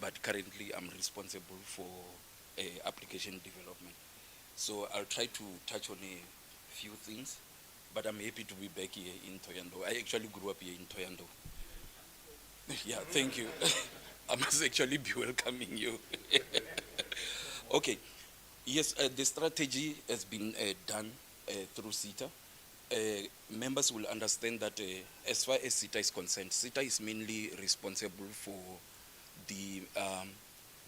but currently I'm responsible for application development. So I'll try to touch on a few things, but I'm happy to be back here in Thohoyandou. I actually grew up here in Thohoyandou. Yeah, thank you. I must actually be welcoming you. Okay. Yes, the strategy has been done through CETA. Members will understand that as far as CETA is concerned, CETA is mainly responsible for the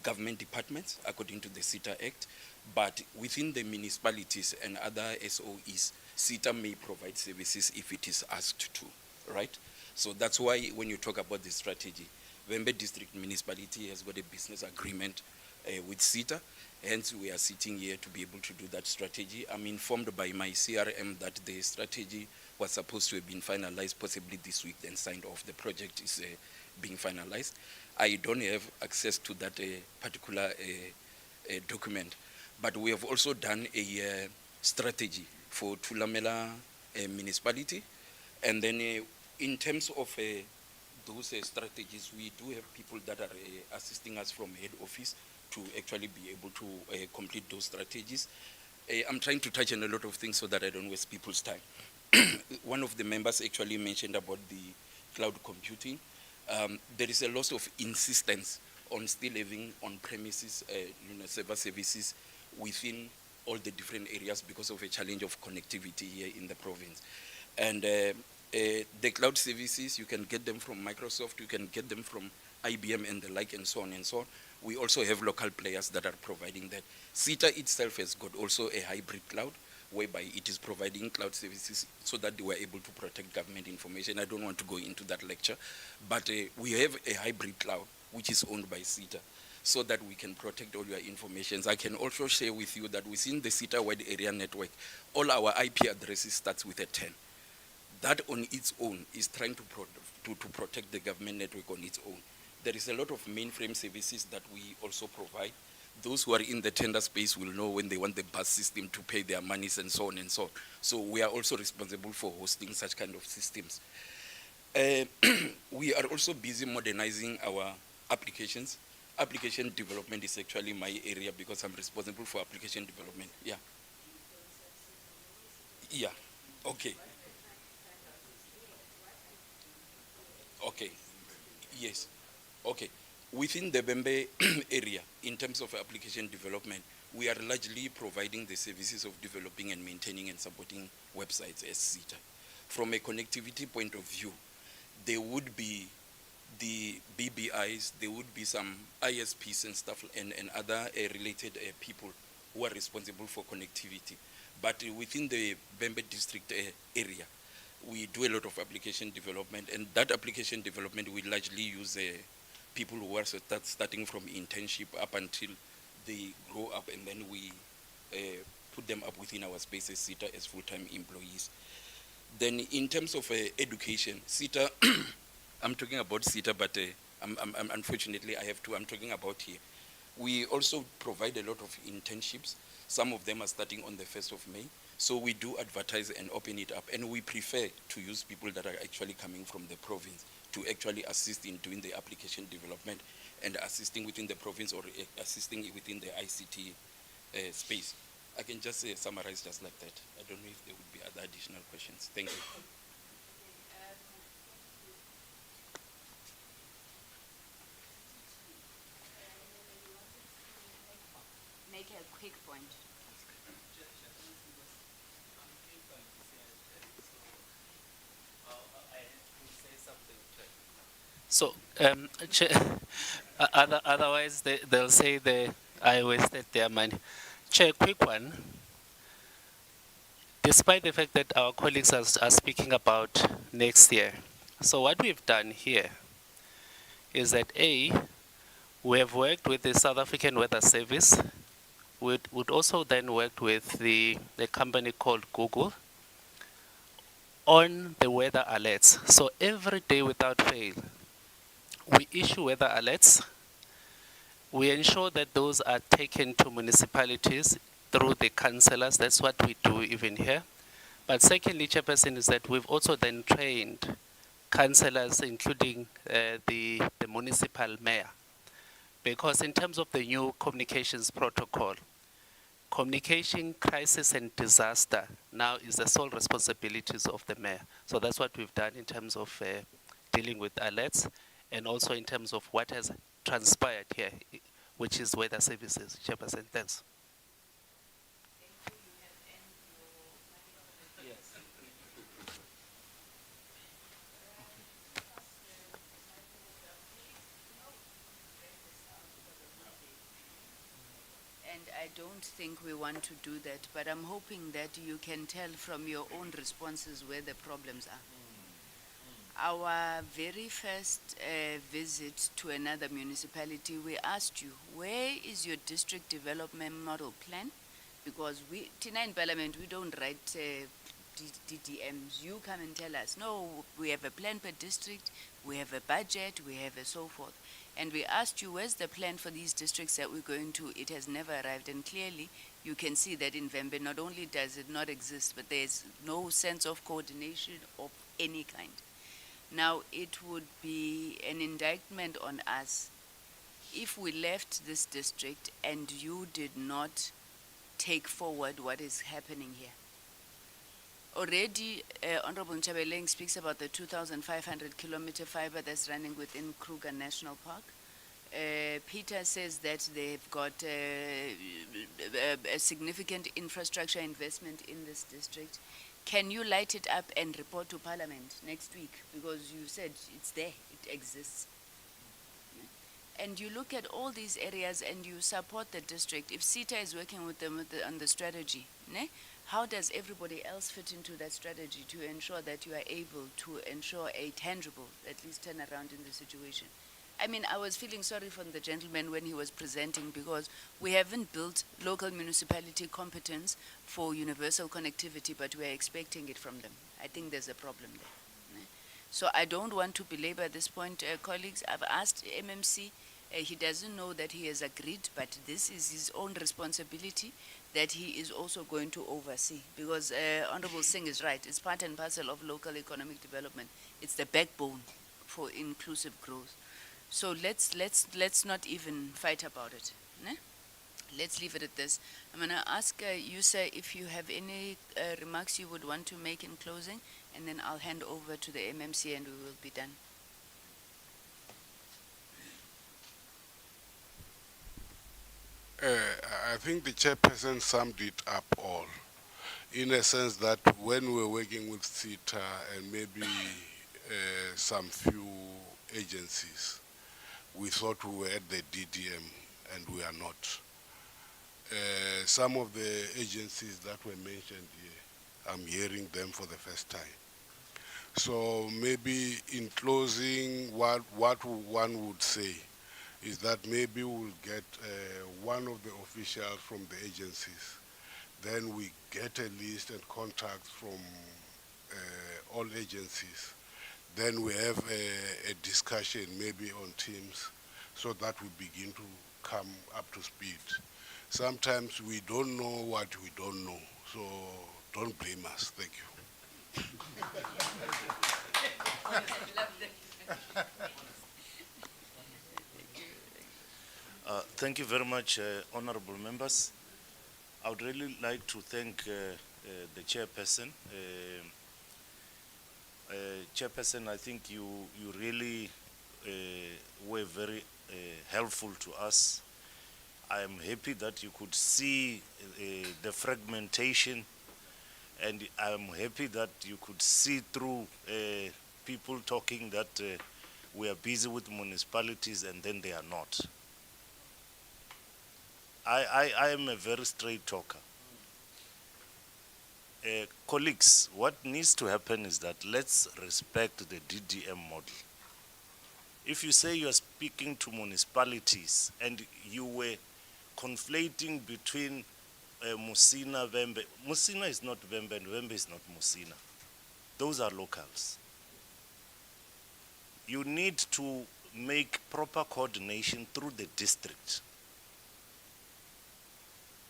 government departments according to the CETA Act, but within the municipalities and other SOEs, CETA may provide services if it is asked to, right? So that's why when you talk about the strategy, Vhembe District Municipality has got a business agreement with CETA, hence we are sitting here to be able to do that strategy. I'm informed by my CRM that the strategy was supposed to have been finalized possibly this week, then signed off. The project is being finalized. I don't have access to that particular document, but we have also done a strategy for Thulamela municipality, and then in terms of those strategies, we do have people that are assisting us from head office to actually be able to complete those strategies. I'm trying to touch on a lot of things so that I don't waste people's time. One of the members actually mentioned about the cloud computing. There is a lot of insistence on still having on-premises server services within all the different areas because of a challenge of connectivity here in the province. And the cloud services, you can get them from Microsoft, you can get them from IBM and the like, and so on and so on. We also have local players that are providing that. CETA itself has got also a hybrid cloud, whereby it is providing cloud services so that they were able to protect government information. I don't want to go into that lecture, but we have a hybrid cloud, which is owned by CETA, so that we can protect all your information. I can also share with you that within the CETA wide area network, all our IP addresses starts with a 10. That on its own is trying to protect the government network on its own. There is a lot of mainframe services that we also provide. Those who are in the tender space will know when they want the bus system to pay their monies and so on and so on. So we are also responsible for hosting such kind of systems. We are also busy modernizing our applications. Application development is actually my area because I'm responsible for application development. Yeah. Yeah. Okay. Okay. Yes. Okay. Within the Vhembe area, in terms of application development, we are largely providing the services of developing and maintaining and supporting websites as CETA. From a connectivity point of view, there would be the BBIs, there would be some ISPs and stuff, and other related people who are responsible for connectivity. But within the Vhembe district area, we do a lot of application development, and that application development we largely use people who are starting from internship up until they grow up, and then we put them up within our spaces, CETA, as full-time employees. Then in terms of education, CETA, I'm talking about CETA, but unfortunately I'm talking about here. We also provide a lot of internships. Some of them are starting on the 1st of May. So we do advertise and open it up, and we prefer to use people that are actually coming from the province to actually assist in doing the application development and assisting within the province or assisting within the ICT space. I can just summarize just like that. I don't know if there would be other additional questions. Thank you. Make a quick point. So, otherwise they'll say I wasted their money. Chair, quick one. Despite the fact that our colleagues are speaking about next year, so what we've done here is that we have worked with the South African Weather Service. We'd also then worked with the company called Google on the weather alerts. So every day without fail, we issue weather alerts. We ensure that those are taken to municipalities through the councillors. That's what we do even here. But secondly, Chairperson, is that we've also then trained councillors, including the municipal mayor. Because in terms of the new communications protocol, communication, crisis and disaster now is the sole responsibilities of the mayor. So that's what we've done in terms of dealing with alerts, and also in terms of what has transpired here, which is weather services. Chairperson, thanks. And I don't think we want to do that, but I'm hoping that you can tell from your own responses where the problems are. Our very first visit to another municipality, we asked you, where is your district development model plan? Because Tina in Parliament, we don't write DDMs. You come and tell us, no, we have a plan per district, we have a budget, we have a so forth. And we asked you, where's the plan for these districts that we're going to? It has never arrived. And clearly, you can see that in Vhembe, not only does it not exist, but there's no sense of coordination of any kind. Now, it would be an indictment on us if we left this district and you did not take forward what is happening here. Already, Honorable Nchabeleng speaks about the 2,500 kilometer fiber that's running within Kruger National Park. Peter says that they've got a significant infrastructure investment in this district. Can you light it up and report to Parliament next week? Because you said it's there, it exists. And you look at all these areas and you support the district. If CETA is working with them on the strategy, how does everybody else fit into that strategy to ensure that you are able to ensure a tangible, at least turnaround in the situation? I mean, I was feeling sorry for the gentleman when he was presenting because we haven't built local municipality competence for universal connectivity, but we are expecting it from them. I think there's a problem there. So I don't want to belabor this point, colleagues. I've asked MMC. He doesn't know that he has agreed, but this is his own responsibility that he is also going to oversee. Because Honorable Singh is right. It's part and parcel of local economic development. It's the backbone for inclusive growth. So let's not even fight about it. Let's leave it at this. I'm going to ask you, sir, if you have any remarks you would want to make in closing, and then I'll hand over to the MMC and we will be done. I think the chairperson summed it up all, in a sense that when we're working with CETA and maybe some few agencies, we thought we were at the DDM, and we are not. Some of the agencies that were mentioned here, I'm hearing them for the first time. So maybe in closing, what one would say is that maybe we'll get one of the officials from the agencies. Then we get a list and contacts from all agencies. Then we have a discussion maybe on Teams so that we begin to come up to speed. Sometimes we don't know what we don't know, so don't blame us. Thank you. Thank you very much, honorable members. I would really like to thank the chairperson. Chairperson, I think you really were very helpful to us. I am happy that you could see the fragmentation, and I am happy that you could see through people talking that we are busy with municipalities and then they are not. I am a very straight talker. Colleagues, what needs to happen is that let's respect the DDM model. If you say you are speaking to municipalities and you were conflating between Musina, Vhembe. Musina is not Vhembe and Vhembe is not Musina. Those are locals. You need to make proper coordination through the district.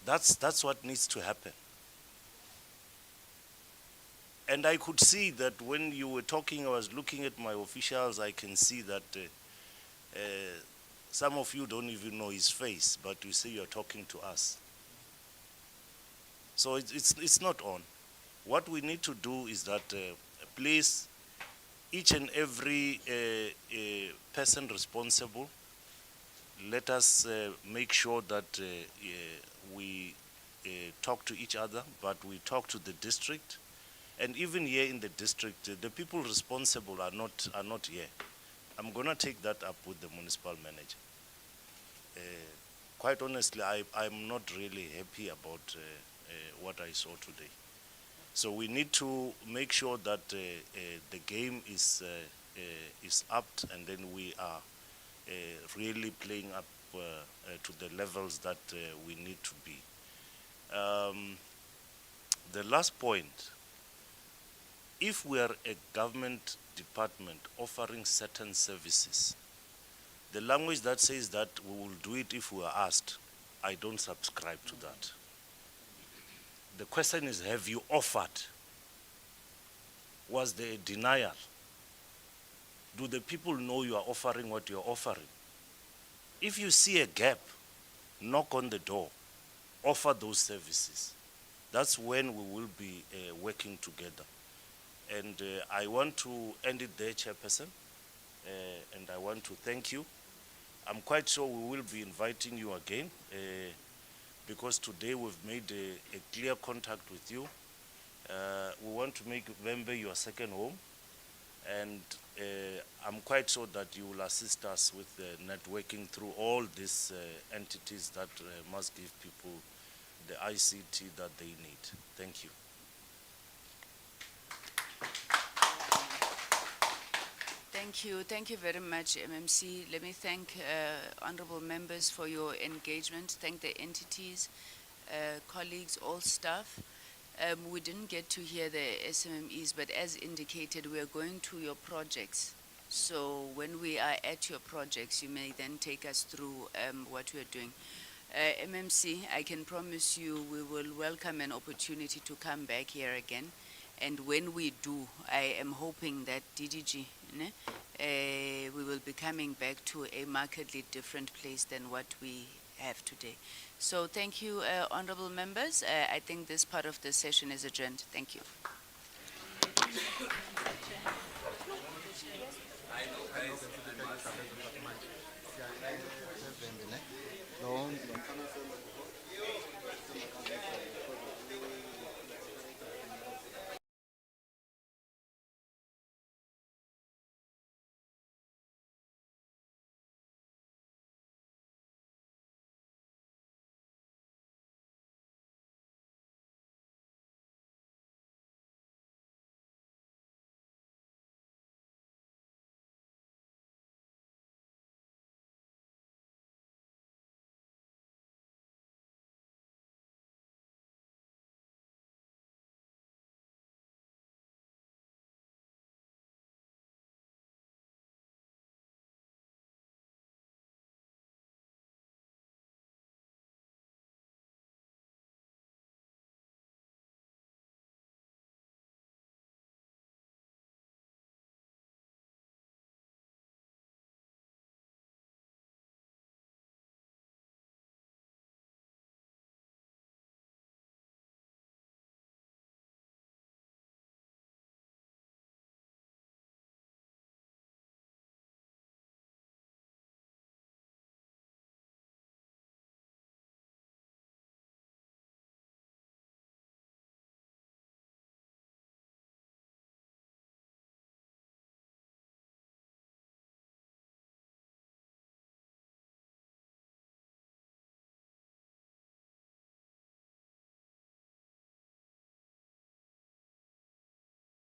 That's what needs to happen. And I could see that when you were talking, I was looking at my officials, I can see that some of you don't even know his face, but you say you're talking to us. So it's not on. What we need to do is that please, each and every person responsible, let us make sure that we talk to each other, but we talk to the district. And even here in the district, the people responsible are not here. I'm going to take that up with the municipal manager. Quite honestly, I'm not really happy about what I saw today. So we need to make sure that the game is upped, and then we are really playing up to the levels that we need to be. The last point, if we are a government department offering certain services, the language that says that we will do it if we are asked, I don't subscribe to that. The question is, have you offered? Was there a denial? Do the people know you are offering what you're offering? If you see a gap, knock on the door, offer those services. That's when we will be working together. And I want to end it there, Chairperson, and I want to thank you. I'm quite sure we will be inviting you again because today we've made a clear contact with you. We want to make Vhembe your second home, and I'm quite sure that you will assist us with networking through all these entities that must give people the ICT that they need. Thank you. Thank you very much, MMC. Let me thank honorable members for your engagement. Thank the entities, colleagues, all staff. We didn't get to hear the SMMEs, but as indicated, we are going to your projects. So when we are at your projects, you may then take us through what we are doing. MMC, I can promise you we will welcome an opportunity to come back here again. And when we do, I am hoping that DDG, we will be coming back to a markedly different place than what we have today. So thank you, honorable members. I think this part of the session is adjourned. Thank you. No.